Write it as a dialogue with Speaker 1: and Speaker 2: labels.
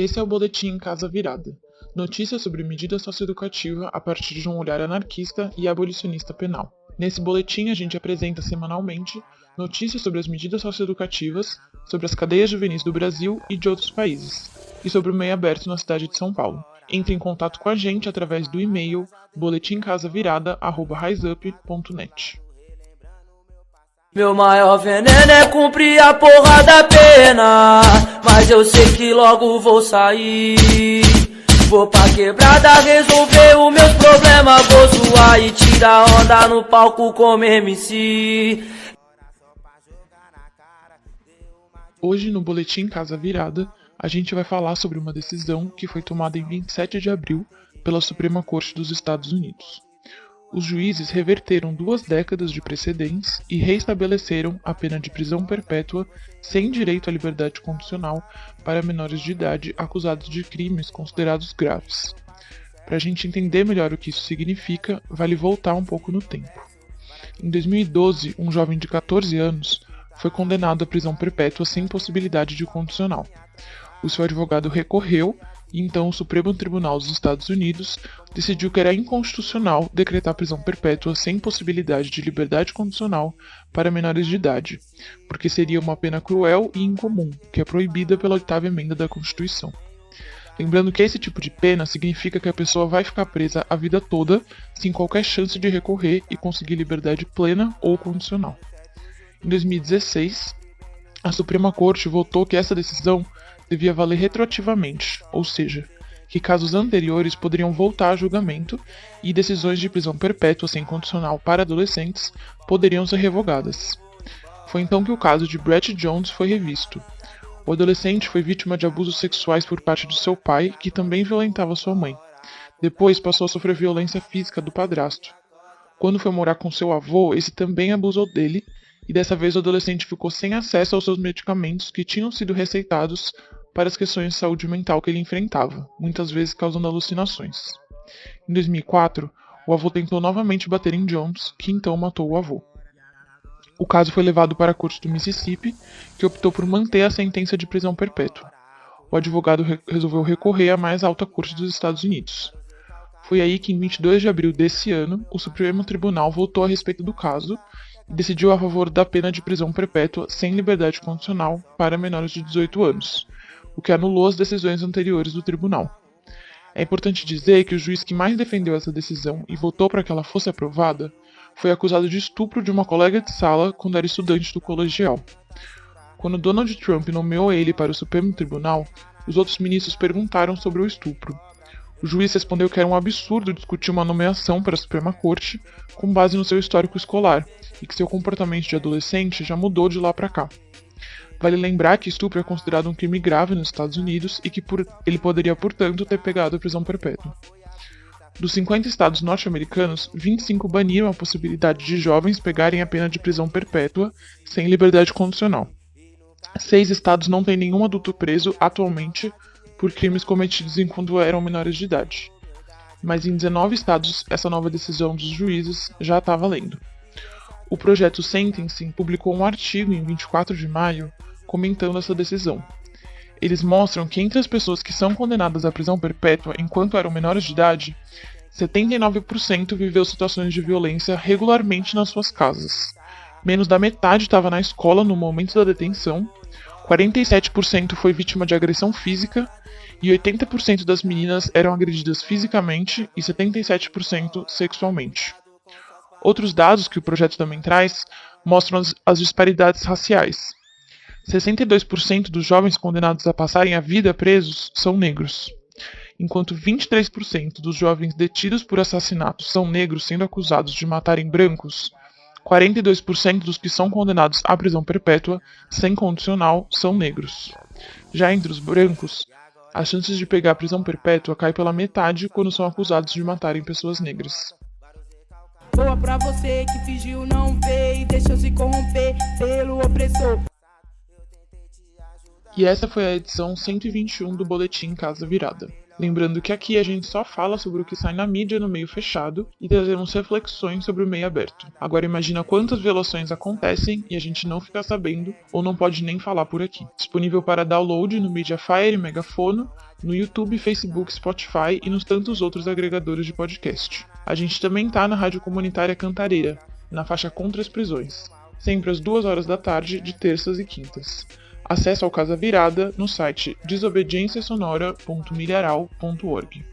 Speaker 1: Esse é o Boletim Casa Virada. Notícias sobre medida socioeducativa a partir de um olhar anarquista e abolicionista penal. Nesse boletim a gente apresenta semanalmente notícias sobre as medidas socioeducativas, sobre as cadeias juvenis do Brasil e de outros países, e sobre o meio aberto na cidade de São Paulo. Entre em contato com a gente através do e-mail boletimcasavirada@riseup.net.
Speaker 2: Meu maior veneno é cumprir a porra da pena, mas eu sei que logo vou sair. Vou pra quebrada resolver os meus problemas, vou zoar e tirar onda no palco como MC.
Speaker 1: Hoje no Boletim Casa Virada, a gente vai falar sobre uma decisão que foi tomada em 27 de abril pela Suprema Corte dos Estados Unidos. Os juízes reverteram 2 décadas de precedentes e reestabeleceram a pena de prisão perpétua sem direito à liberdade condicional para menores de idade acusados de crimes considerados graves. Para a gente entender melhor o que isso significa, vale voltar um pouco no tempo. Em 2012, um jovem de 14 anos foi condenado à prisão perpétua sem possibilidade de condicional. O seu advogado recorreu e então o Supremo Tribunal dos Estados Unidos decidiu que era inconstitucional decretar prisão perpétua sem possibilidade de liberdade condicional para menores de idade, porque seria uma pena cruel e incomum, que é proibida pela 8ª emenda da Constituição. Lembrando que esse tipo de pena significa que a pessoa vai ficar presa a vida toda, sem qualquer chance de recorrer e conseguir liberdade plena ou condicional. Em 2016, a Suprema Corte votou que essa decisão devia valer retroativamente, ou seja, que casos anteriores poderiam voltar a julgamento e decisões de prisão perpétua sem condicional para adolescentes poderiam ser revogadas. Foi então que o caso de Brett Jones foi revisto. O adolescente foi vítima de abusos sexuais por parte de seu pai, que também violentava sua mãe. Depois passou a sofrer violência física do padrasto. Quando foi morar com seu avô, esse também abusou dele, e dessa vez o adolescente ficou sem acesso aos seus medicamentos que tinham sido receitados para as questões de saúde mental que ele enfrentava, muitas vezes causando alucinações. Em 2004, o avô tentou novamente bater em Jones, que então matou o avô. O caso foi levado para a corte do Mississippi, que optou por manter a sentença de prisão perpétua. O advogado resolveu recorrer à mais alta corte dos Estados Unidos. Foi aí que, em 22 de abril desse ano, o Supremo Tribunal votou a respeito do caso e decidiu a favor da pena de prisão perpétua sem liberdade condicional para menores de 18 anos, o que anulou as decisões anteriores do tribunal. É importante dizer que o juiz que mais defendeu essa decisão e votou para que ela fosse aprovada foi acusado de estupro de uma colega de sala quando era estudante do colegial. Quando Donald Trump nomeou ele para o Supremo Tribunal, os outros ministros perguntaram sobre o estupro. O juiz respondeu que era um absurdo discutir uma nomeação para a Suprema Corte com base no seu histórico escolar e que seu comportamento de adolescente já mudou de lá para cá. Vale lembrar que estupro é considerado um crime grave nos Estados Unidos e que ele poderia, portanto, ter pegado a prisão perpétua. Dos 50 estados norte-americanos, 25 baniram a possibilidade de jovens pegarem a pena de prisão perpétua sem liberdade condicional. 6 estados não têm nenhum adulto preso atualmente por crimes cometidos enquanto eram menores de idade. Mas em 19 estados, essa nova decisão dos juízes já está valendo. O projeto Sentencing publicou um artigo em 24 de maio comentando essa decisão. Eles mostram que entre as pessoas que são condenadas à prisão perpétua enquanto eram menores de idade, 79% viveu situações de violência regularmente nas suas casas. Menos da metade estava na escola no momento da detenção, 47% foi vítima de agressão física e 80% das meninas eram agredidas fisicamente e 77% sexualmente. Outros dados que o projeto também traz mostram as disparidades raciais. 62% dos jovens condenados a passarem a vida presos são negros, enquanto 23% dos jovens detidos por assassinato são negros sendo acusados de matarem brancos. 42% dos que são condenados à prisão perpétua sem condicional são negros. Já entre os brancos, as chances de pegar a prisão perpétua caem pela metade quando são acusados de matarem pessoas negras.
Speaker 3: Boa pra você que fingiu não ver e deixou se corromper pelo opressor.
Speaker 1: E essa foi a edição 121 do Boletim Casa Virada. Lembrando que aqui a gente só fala sobre o que sai na mídia no meio fechado e trazemos reflexões sobre o meio aberto. Agora imagina quantas violações acontecem e a gente não fica sabendo ou não pode nem falar por aqui. Disponível para download no Mediafire e Megafono no YouTube, Facebook, Spotify e nos tantos outros agregadores de podcast. A gente também tá na Rádio Comunitária Cantareira, na faixa Contra as Prisões, sempre às 2 horas da tarde, de terças e quintas. Acesso ao Casa Virada no site desobedienciasonora.milharal.org.